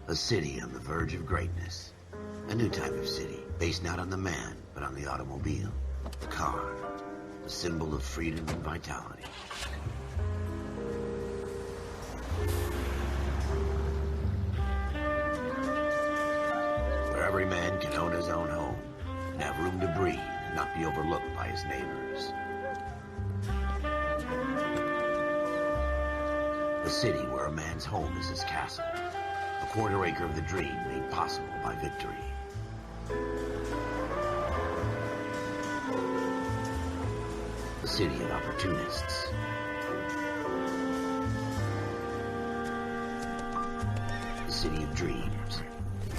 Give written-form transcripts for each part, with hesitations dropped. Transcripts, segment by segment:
A city on the verge of greatness. A new type of city, based not on the man, but on the automobile. The car. The symbol of freedom and vitality. Where every man can own his own home, and have room to breathe, and not be overlooked by his neighbors. A city where a man's home is his castle. A quarter acre of the dream made possible by victory. A city of opportunists. A city of dreams,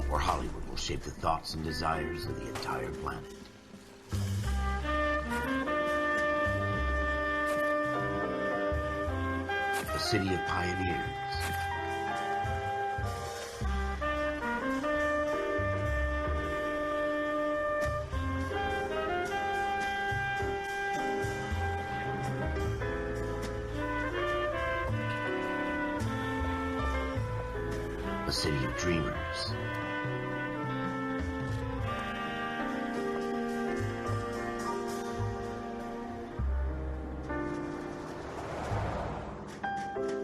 where Hollywood will shape the thoughts and desires of the entire planet. A city of pioneers. A city of dreamers.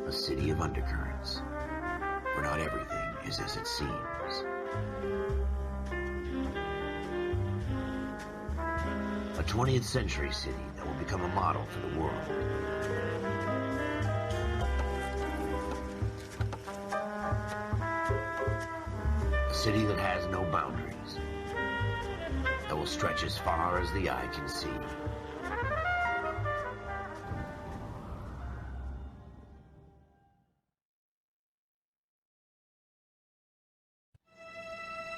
A city of undercurrents, where not everything is as it seems. A 20th century city that will become a model for the world. A city that has no boundaries, that will stretch as far as the eye can see.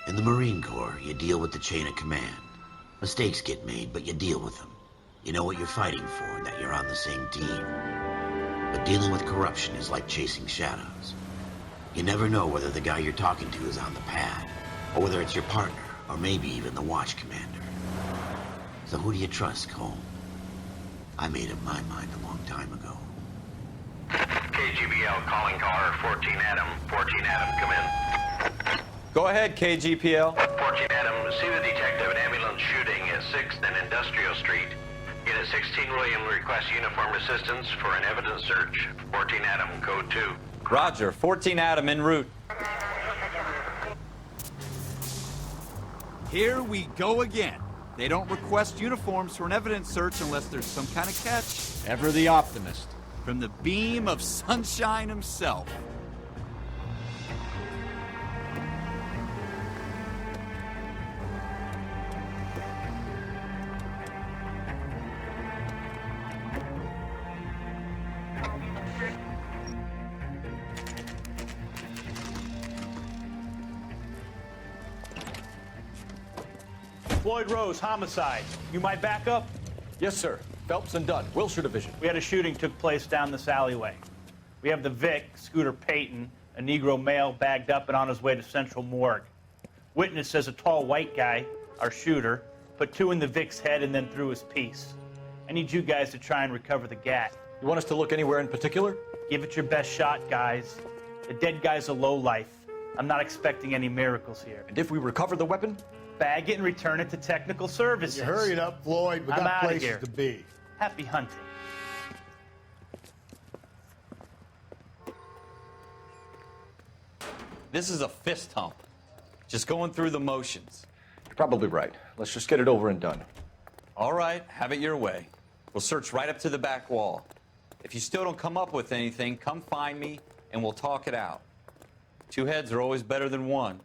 In the Marine Corps, you deal with the chain of command. Mistakes get made, but you deal with them. You know what you're fighting for, and that you're on the same team. But dealing with corruption is like chasing shadows. You never know whether the guy you're talking to is on the pad, or whether it's your partner, or maybe even the watch commander. So who do you trust, Cole? I made up my mind a long time ago. KGBL calling caller 14 Adam. 14 Adam, come in. Go ahead, KGPL. 14 Adam, see the detective, an ambulance shooting at 6th and Industrial Street. Unit 16 William requests uniformed assistance for an evidence search. 14 Adam, code 2. Roger, 14 Adam en route. Here we go again. They don't request uniforms for an evidence search unless there's some kind of catch. Ever the optimist. From the beam of sunshine himself. Floyd Rose, homicide. You might back up? Yes, sir. Phelps and Dunn, Wilshire Division. We had a shooting took place down this alleyway. We have the Vic, Scooter Payton, a Negro male bagged up and on his way to Central Morgue. Witness says a tall white guy, our shooter, put 2 in the Vic's head and then threw his piece. I need you guys to try and recover the gat. You want us to look anywhere in particular? Give it your best shot, guys. The dead guy's a lowlife. I'm not expecting any miracles here. And if we recover the weapon? Bag it and return it to technical services. You hurried up, Floyd. We I'm got outta places here. to be. Happy hunting. This is a fist hump. Just going through the motions. You're probably right. Let's just get it over and done. All right, have it your way. We'll search right up to the back wall. If you still don't come up with anything, come find me and we'll talk it out. 2 heads are always better than 1.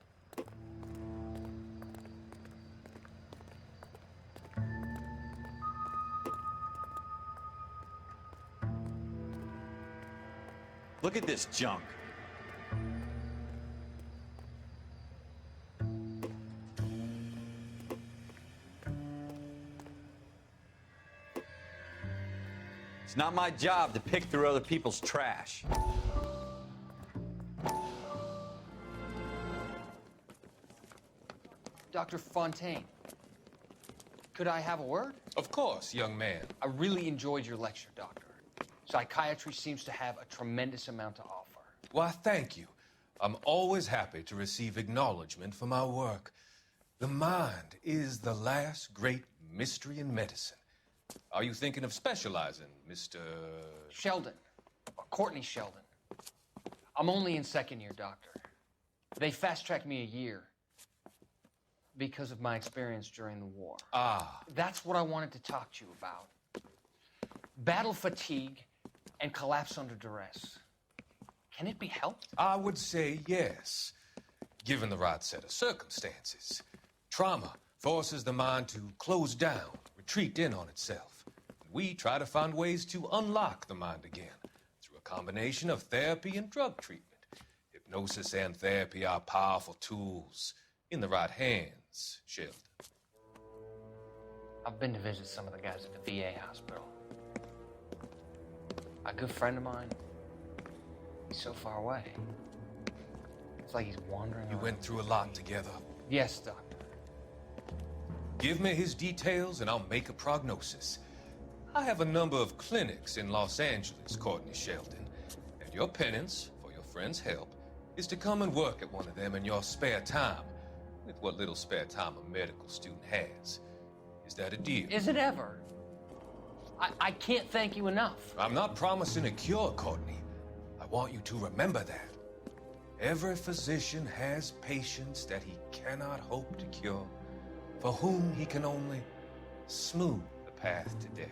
Look at this junk. It's not my job to pick through other people's trash. Dr. Fontaine, could I have a word? Of course, young man. I really enjoyed your lecture, Doctor. Psychiatry seems to have a tremendous amount to offer. Why, thank you. I'm always happy to receive acknowledgement for my work. The mind is the last great mystery in medicine. Are you thinking of specializing, Mr. Sheldon. Courtney Sheldon. I'm only in second year, Doctor. They fast-tracked me a year because of my experience during the war. Ah. That's what I wanted to talk to you about. Battle fatigue and collapse under duress. Can it be helped? I would say yes, given the right set of circumstances. Trauma forces the mind to close down, retreat in on itself. We try to find ways to unlock the mind again through a combination of therapy and drug treatment. Hypnosis and therapy are powerful tools in the right hands, Sheldon. I've been to visit some of the guys at the VA hospital. A good friend of mine, he's so far away. It's like he's wandering You around. went through a lot together. Yes, Doctor. Give me his details and I'll make a prognosis. I have a number of clinics in Los Angeles, Courtney Sheldon, and your penance for your friend's help is to come and work at one of them in your spare time, with what little spare time a medical student has. Is that a deal? Is it ever? I can't thank you enough. I'm not promising a cure, Courtney. I want you to remember that. Every physician has patients that he cannot hope to cure, for whom he can only smooth the path to death.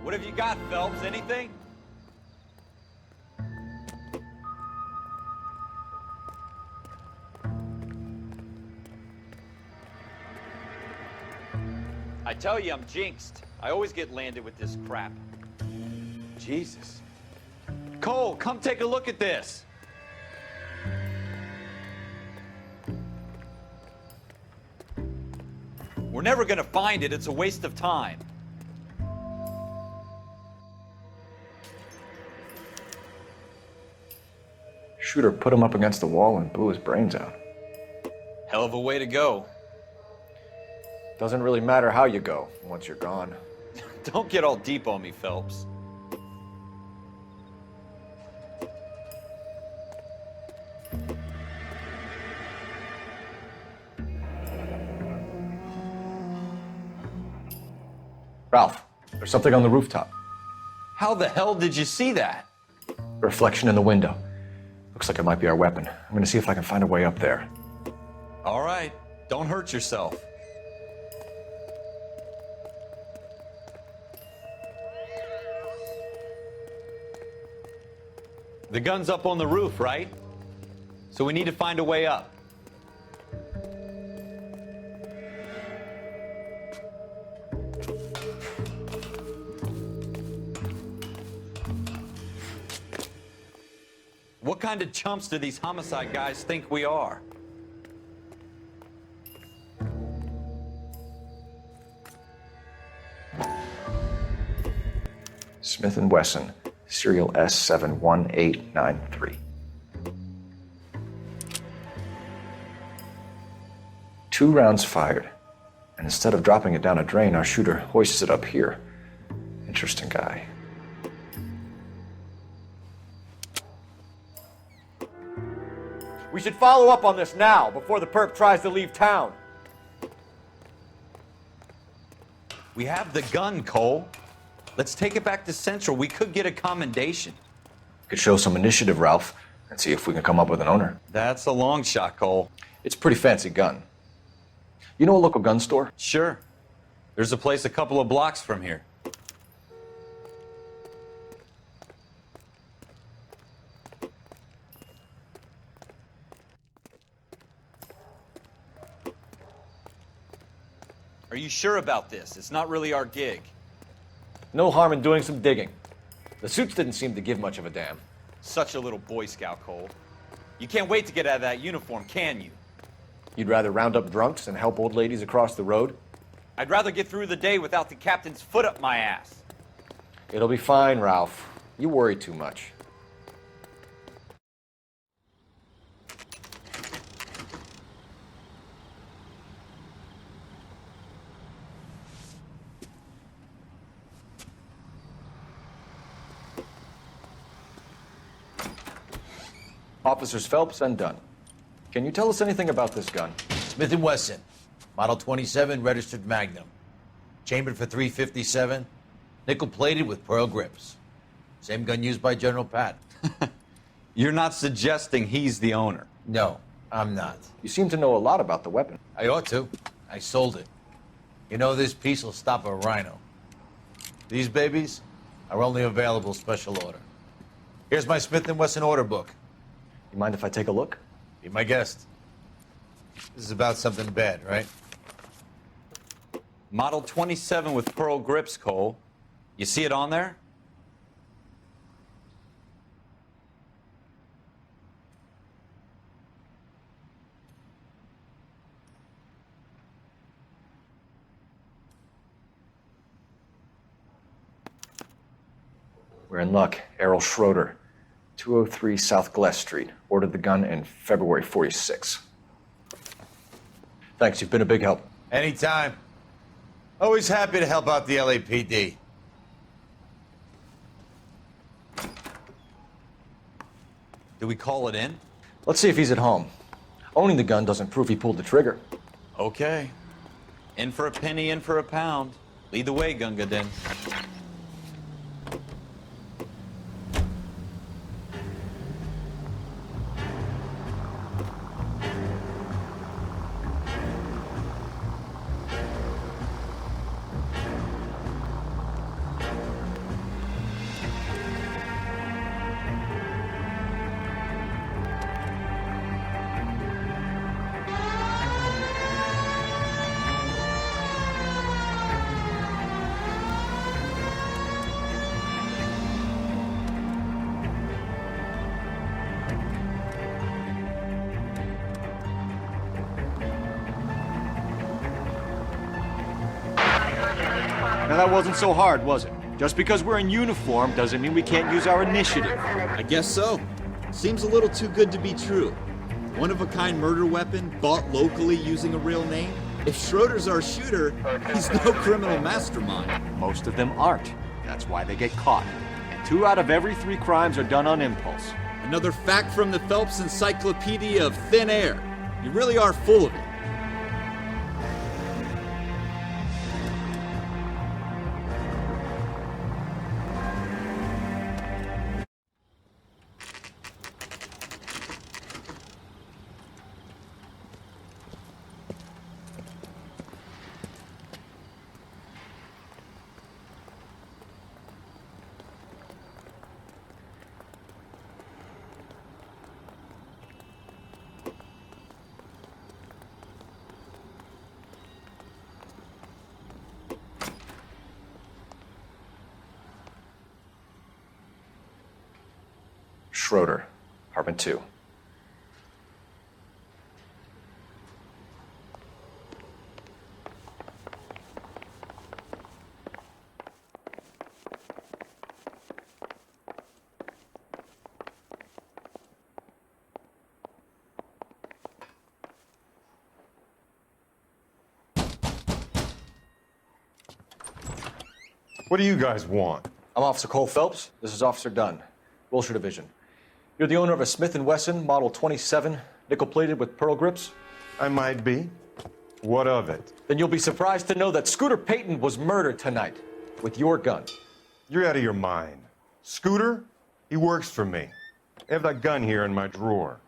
What have you got, Phelps? Anything? I tell you, I'm jinxed. I always get landed with this crap. Jesus. Cole, come take a look at this. We're never gonna find it. It's a waste of time. Shooter put him up against the wall and blew his brains out. Hell of a way to go. Doesn't really matter how you go once you're gone. Don't get all deep on me, Phelps. Ralph, there's something on the rooftop. How the hell did you see that? Reflection in the window. Looks like it might be our weapon. I'm gonna see if I can find a way up there. All right, don't hurt yourself. The gun's up on the roof, right? So we need to find a way up. What kind of chumps do these homicide guys think we are? Smith & Wesson, serial S71893. 2 rounds fired, and instead of dropping it down a drain, our shooter hoists it up here. Interesting guy. We should follow up on this now, before the perp tries to leave town. We have the gun, Cole. Let's take it back to Central. We could get a commendation. Could show some initiative, Ralph, and see if we can come up with an owner. That's a long shot, Cole. It's a pretty fancy gun. You know a local gun store? Sure. There's a place a couple of blocks from here. Are you sure about this? It's not really our gig. No harm in doing some digging. The suits didn't seem to give much of a damn. Such a little Boy Scout, Cole. You can't wait to get out of that uniform, can you? You'd rather round up drunks and help old ladies across the road? I'd rather get through the day without the captain's foot up my ass. It'll be fine, Ralph. You worry too much. Officers Phelps and Dunn. Can you tell us anything about this gun? Smith & Wesson, Model 27, registered Magnum. Chambered for .357, nickel-plated with pearl grips. Same gun used by General Patton. You're not suggesting he's the owner. No, I'm not. You seem to know a lot about the weapon. I ought to. I sold it. You know, this piece will stop a rhino. These babies are only available special order. Here's my Smith & Wesson order book. You mind if I take a look? Be my guest. This is about something bad, right? Model 27 with pearl grips, Cole. You see it on there? We're in luck. Errol Schroeder, 203 South Glass Street. Ordered the gun in February '46. Thanks, you've been a big help. Anytime. Always happy to help out the LAPD. Do we call it in? Let's see if he's at home. Owning the gun doesn't prove he pulled the trigger. Okay. In for a penny, in for a pound. Lead the way, Gunga Din. Now that wasn't so hard, was it? Just because we're in uniform doesn't mean we can't use our initiative. I guess so. Seems a little too good to be true. One-of-a-kind murder weapon bought locally using a real name? If Schroeder's our shooter, he's no criminal mastermind. Most of them aren't. That's why they get caught. And 2 out of every 3 crimes are done on impulse. Another fact from the Phelps Encyclopedia of Thin Air. You really are full of it. Schroeder, apartment 2. What do you guys want? I'm Officer Cole Phelps. This is Officer Dunn, Wilshire Division. You're the owner of a Smith & Wesson Model 27, nickel-plated with pearl grips? I might be. What of it? Then you'll be surprised to know that Scooter Payton was murdered tonight with your gun. You're out of your mind. Scooter? He works for me. I have that gun here in my drawer.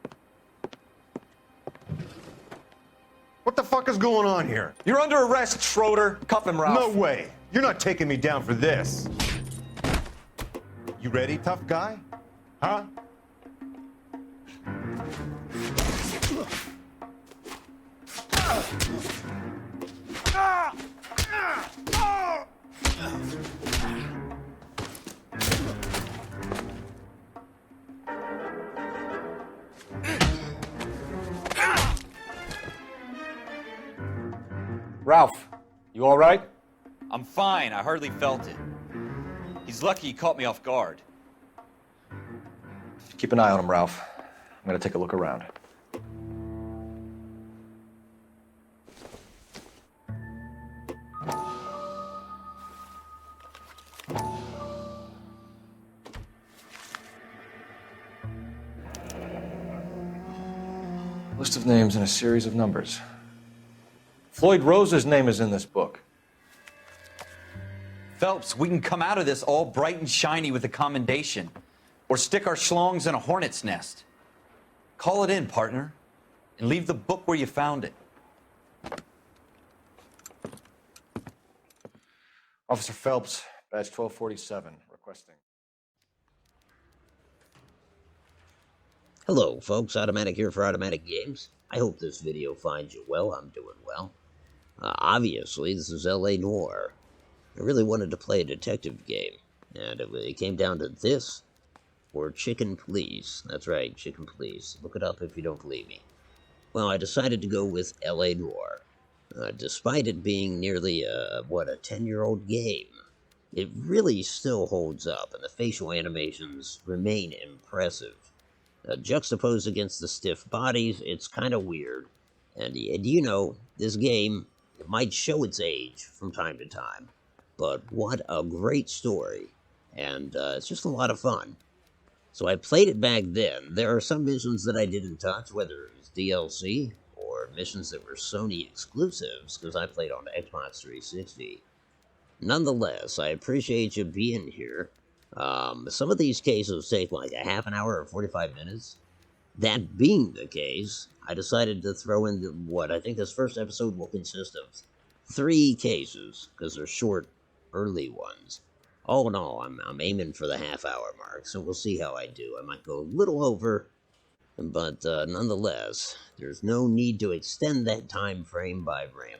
What the fuck is going on here? You're under arrest, Schroeder. Cuff him, Ralph. No way. You're not taking me down for this. You ready, tough guy? Huh? Ralph, you all right? I'm fine. I hardly felt it. He's lucky he caught me off guard. Keep an eye on him, Ralph. I'm gonna take a look around. List of names and a series of numbers. Floyd Rose's name is in this book. Phelps, we can come out of this all bright and shiny with a commendation, or stick our schlongs in a hornet's nest. Call it in, partner, and leave the book where you found it. Officer Phelps, badge 1247, requesting. Hello, folks. Automatic here for Automatic Games. I hope this video finds you well. I'm doing well. Obviously, this is L.A. Noire. I really wanted to play a detective game, and it came down to this or Chicken Police. That's right, Chicken Police. Look it up if you don't believe me. Well, I decided to go with L.A. Noire. Despite it being nearly a 10-year-old game, it really still holds up, and the facial animations remain impressive. Juxtaposed against the stiff bodies, it's kind of weird. And you know, this game, it might show its age from time to time, but what a great story, and it's just a lot of fun. So I played it back then. There are some missions that I didn't touch, whether it was DLC or missions that were Sony exclusives, because I played on Xbox 360. Nonetheless, I appreciate you being here. Some of these cases take like a half an hour or 45 minutes. That being the case, I decided to throw in what I think this first episode will consist of 3 cases, because they're short, early ones. All in all, I'm aiming for the half-hour mark, so we'll see how I do. I might go a little over, but nonetheless, there's no need to extend that time frame by rambling.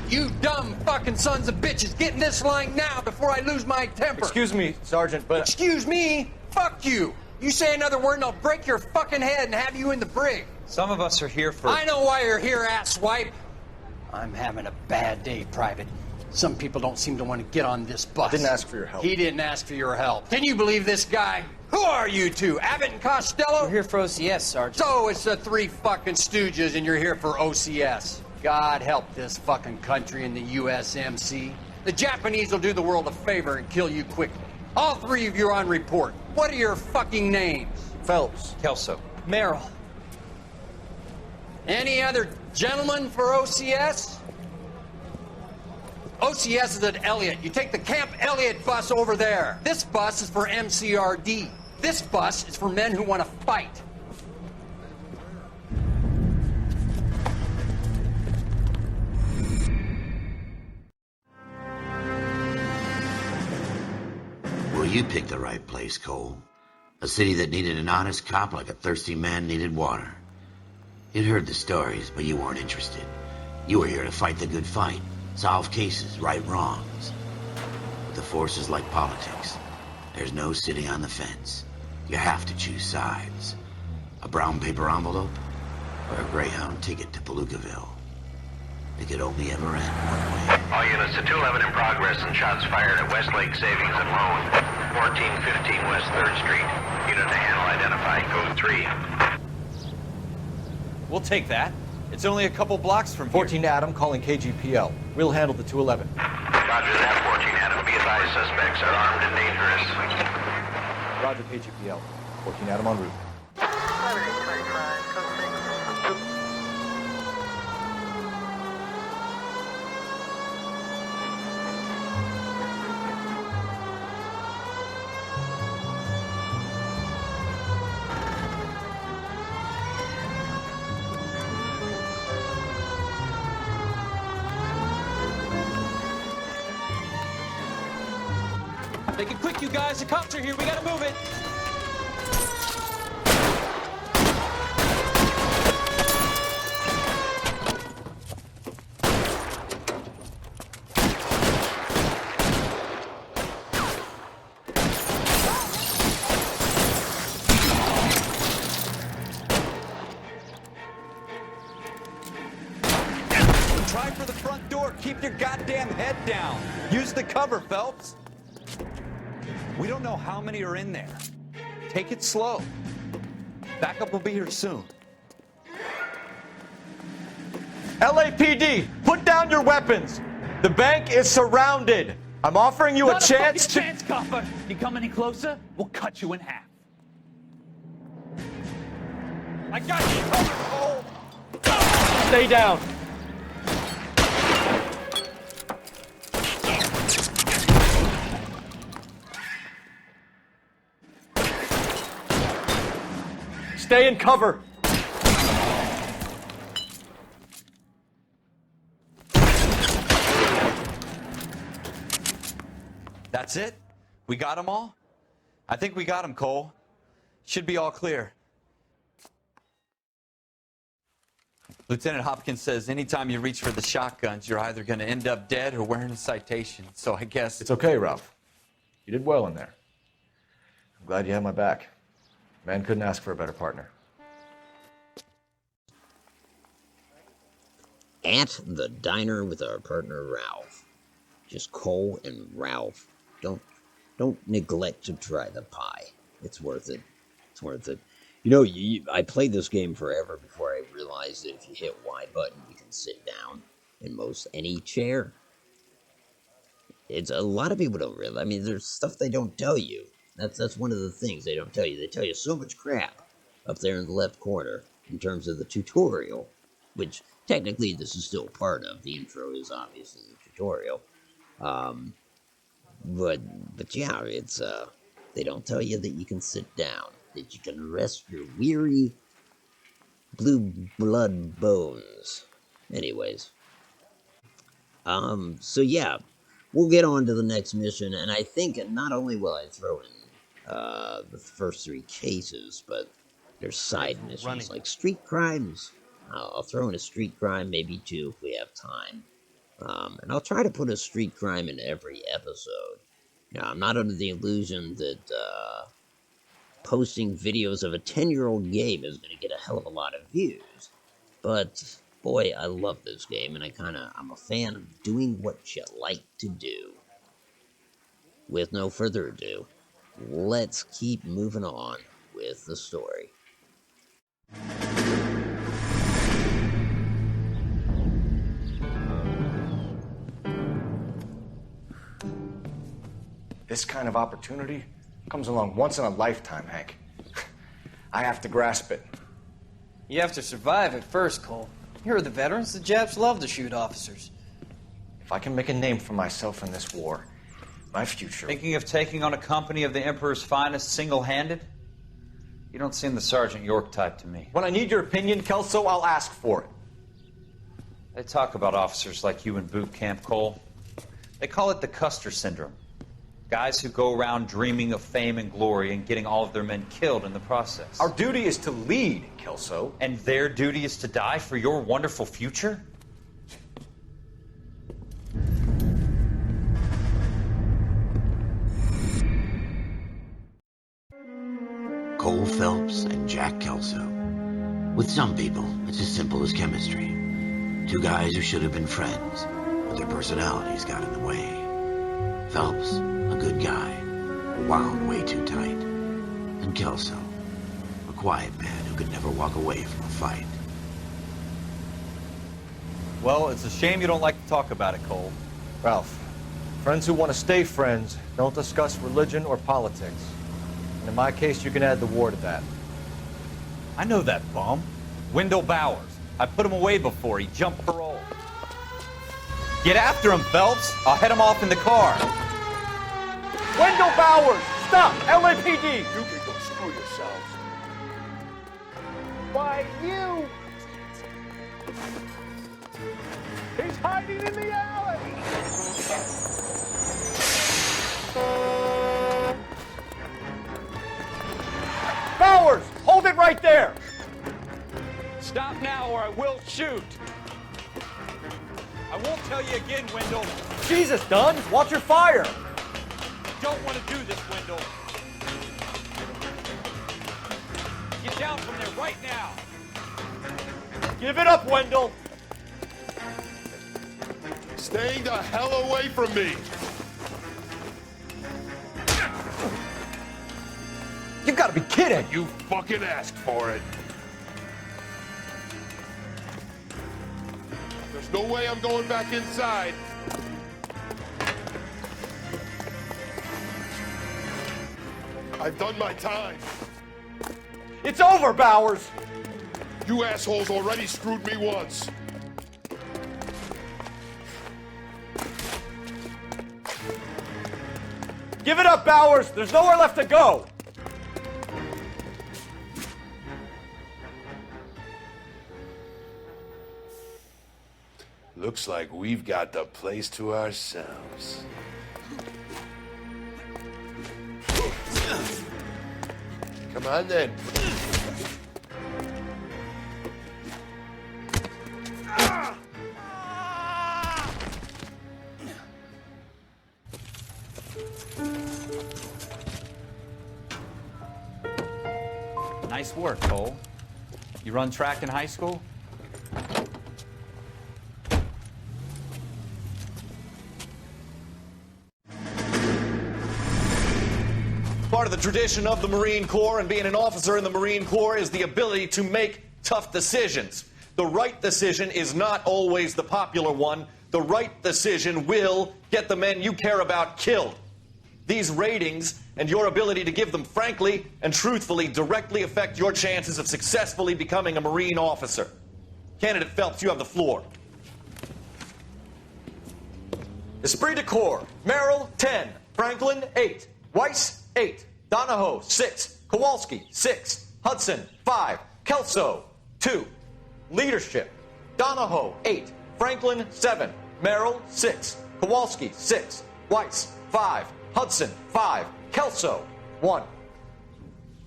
You dumb fucking sons of bitches, get in this line now before I lose my temper. Excuse me, Sergeant, but... Excuse me? Fuck you. You say another word and I'll break your fucking head and have you in the brig. Some of us are here for... I know why you're here, asswipe. I'm having a bad day, Private. Some people don't seem to want to get on this bus. I didn't ask for your help. He didn't ask for your help. Can you believe this guy? Who are you two? Abbott and Costello? We're here for OCS, Sergeant. So it's the 3 fucking stooges and you're here for OCS. God help this fucking country and the USMC. The Japanese will do the world a favor and kill you quickly. All 3 of you are on report. What are your fucking names? Phelps. Kelso. Merrill. Any other gentlemen for OCS? OCS is at Elliott. You take the Camp Elliott bus over there. This bus is for MCRD. This bus is for men who want to fight. Well, you picked the right place, Cole. A city that needed an honest cop like a thirsty man needed water. You'd heard the stories, but you weren't interested. You were here to fight the good fight, solve cases, right wrongs. But the force is like politics. There's no sitting on the fence. You have to choose sides. A brown paper envelope, or a Greyhound ticket to Palookaville. It could only ever end one way. All units to 211 in progress and shots fired at Westlake Savings and Loan, 1415 West 3rd Street. Unit to handle identified, code 3. We'll take that. It's only a couple blocks from here. 14 Adam calling KGPL. We'll handle the 211. Roger that, 14 Adam. Be advised, suspects are armed and dangerous. Roger, KGPL. 14 Adam en route. Make it quick, you guys. The cops are here. We gotta move it. Try for the front door. Keep your goddamn head down. Use the cover, Phelps. We don't know how many are in there. Take it slow. Backup will be here soon. LAPD, put down your weapons. The bank is surrounded. I'm offering you a chance to... chance, copper. You come any closer, we'll cut you in half. I got you covered. Oh. Stay down. Stay in cover. That's it? We got them all? I think we got them, Cole. Should be all clear. Lieutenant Hopkins says anytime you reach for the shotguns, you're either going to end up dead or wearing a citation. So I guess... It's okay, Ralph. You did well in there. I'm glad you had my back. Man couldn't ask for a better partner. At the diner with our partner Ralph. Just Cole and Ralph. Don't neglect to try the pie. It's worth it. It's worth it. You know, I played this game forever before I realized that if you hit Y button, you can sit down in most any chair. It's a lot of people don't realize. I mean, there's stuff they don't tell you. That's one of the things they don't tell you. They tell you so much crap up there in the left corner in terms of the tutorial, which technically this is still part of. The intro is obviously the tutorial. But yeah, it's they don't tell you that you can sit down, that you can rest your weary blue blood bones. Anyways, so yeah, we'll get on to the next mission, and I think not only will I throw in the first 3 cases, but there's side missions like street crimes. I'll throw in a street crime, maybe 2 if we have time. And I'll try to put a street crime in every episode. Now, I'm not under the illusion that posting videos of a 10-year-old game is going to get a hell of a lot of views. But, boy, I love this game, and I'm a fan of doing what you like to do. With no further ado, let's keep moving on with the story. This kind of opportunity comes along once in a lifetime, Hank. I have to grasp it. You have to survive it first, Cole. Here are the veterans. The Japs love to shoot officers. If I can make a name for myself in this war, my future... Thinking of taking on a company of the Emperor's finest single-handed? You don't seem the Sergeant York type to me. When I need your opinion, Kelso, I'll ask for it. They talk about officers like you in boot camp, Cole. They call it the Custer Syndrome. Guys who go around dreaming of fame and glory and getting all of their men killed in the process. Our duty is to lead, Kelso. And their duty is to die for your wonderful future? Cole Phelps and Jack Kelso. With some people, it's as simple as chemistry. 2 guys who should have been friends, but their personalities got in the way. Phelps, a good guy, wound way too tight. And Kelso, a quiet man who could never walk away from a fight. Well, it's a shame you don't like to talk about it, Cole. Ralph, friends who want to stay friends don't discuss religion or politics. And in my case, you can add the war to that. I know that bum. Wendell Bowers. I put him away before. He jumped parole. Get after him, Phelps. I'll head him off in the car. Wendell Bowers! Stop! LAPD! You can go screw yourselves. Why, you! He's hiding in the alley! Bowers! Hold it right there! Stop now or I will shoot. I won't tell you again, Wendell. Jesus, Dunn! Watch your fire! Don't want to do this, Wendell. Get down from there right now. Give it up, Wendell! Staying the hell away from me! You gotta be kidding! You fucking asked for it. There's no way I'm going back inside. I've done my time. It's over, Bowers! You assholes already screwed me once. Give it up, Bowers! There's nowhere left to go! Looks like we've got the place to ourselves. Come on then. Nice work, Cole. You run track in high school? Part of the tradition of the Marine Corps and being an officer in the Marine Corps is the ability to make tough decisions. The right decision is not always the popular one. The right decision will get the men you care about killed. These ratings and your ability to give them frankly and truthfully directly affect your chances of successfully becoming a Marine officer. Candidate Phelps, you have the floor. Esprit de Corps, Merrill, 10. Franklin, 8. Weiss, 8. Donahoe, 6. Kowalski, 6. Hudson, 5. Kelso, 2. Leadership, Donahoe, 8. Franklin, 7. Merrill, 6. Kowalski, 6. Weiss, 5. Hudson, 5. Kelso, 1.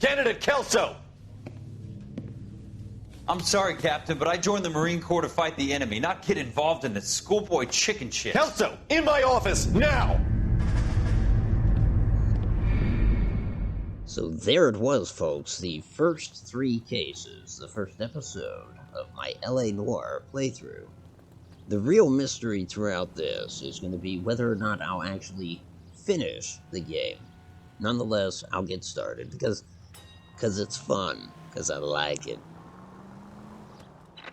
Candidate Kelso! I'm sorry, Captain, but I joined the Marine Corps to fight the enemy, not get involved in this schoolboy chicken shit. Kelso, in my office, now! So there it was, folks, the first 3 cases, the first episode of my LA Noire playthrough. The real mystery throughout this is going to be whether or not I'll actually finish the game. Nonetheless, I'll get started because it's fun, because I like it.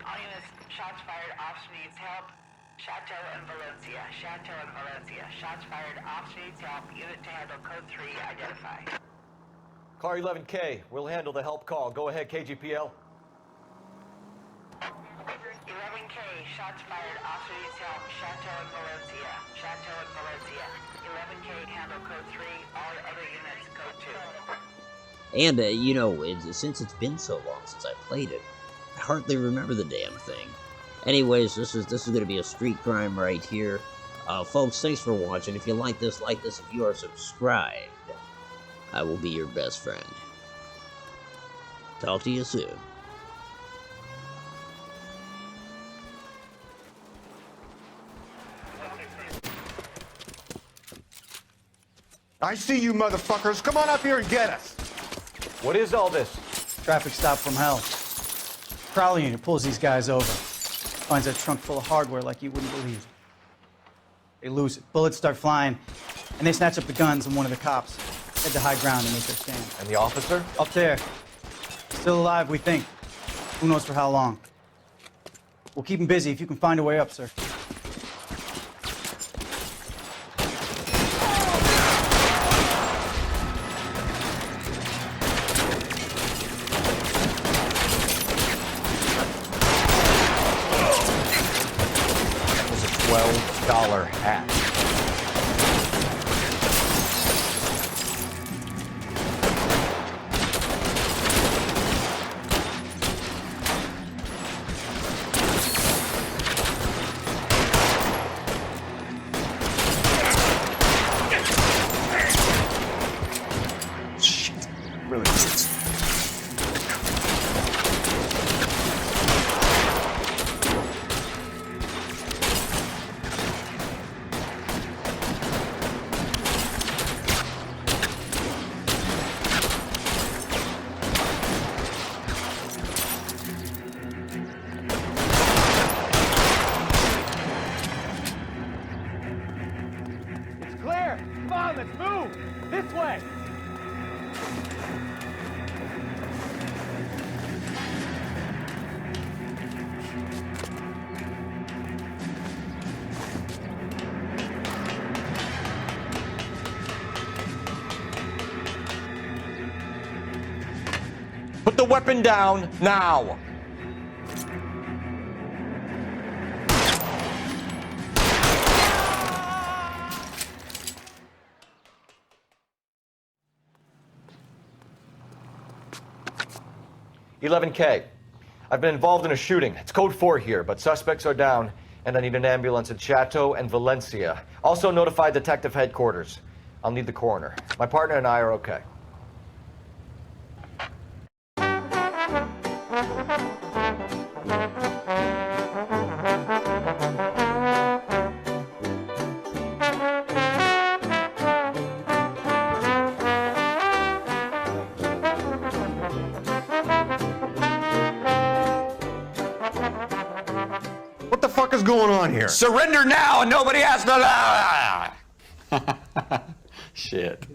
All units, shots fired, officer needs help. Chateau and Valencia, Chateau and Valencia. Shots fired, officer needs help. Unit to handle code 3, identify. Car 11K, we'll handle the help call. Go ahead, KGPL. 11K, shots fired, officer needs help. Chateau and Valencia, Chateau and Valencia. 11K, handle code 3, all other units, code 2. And, you know, since it's been so long since I played it, I hardly remember the damn thing. Anyways, this is going to be a street crime right here. Folks, thanks for watching. If you like this. If you are subscribed, I will be your best friend. Talk to you soon. I see you motherfuckers. Come on up here and get us. What is all this? Traffic stop from hell. Prowler unit pulls these guys over. Finds a trunk full of hardware like you wouldn't believe. They lose it. Bullets start flying, and they snatch up the guns and one of the cops. Head to high ground and make their stand. And the officer? Up there. Still alive, we think. Who knows for how long. We'll keep him busy if you can find a way up, sir. $12 hat. Shit. Really hurts. on, let's move! This way! Put the weapon down now. "11K. I've been involved in a shooting. It's code 4 here, but suspects are down, and I need an ambulance in Chateau and Valencia. Also notify detective headquarters. I'll need the coroner. My partner and I are okay." What the fuck is going on here? Surrender now and nobody has to... Shit.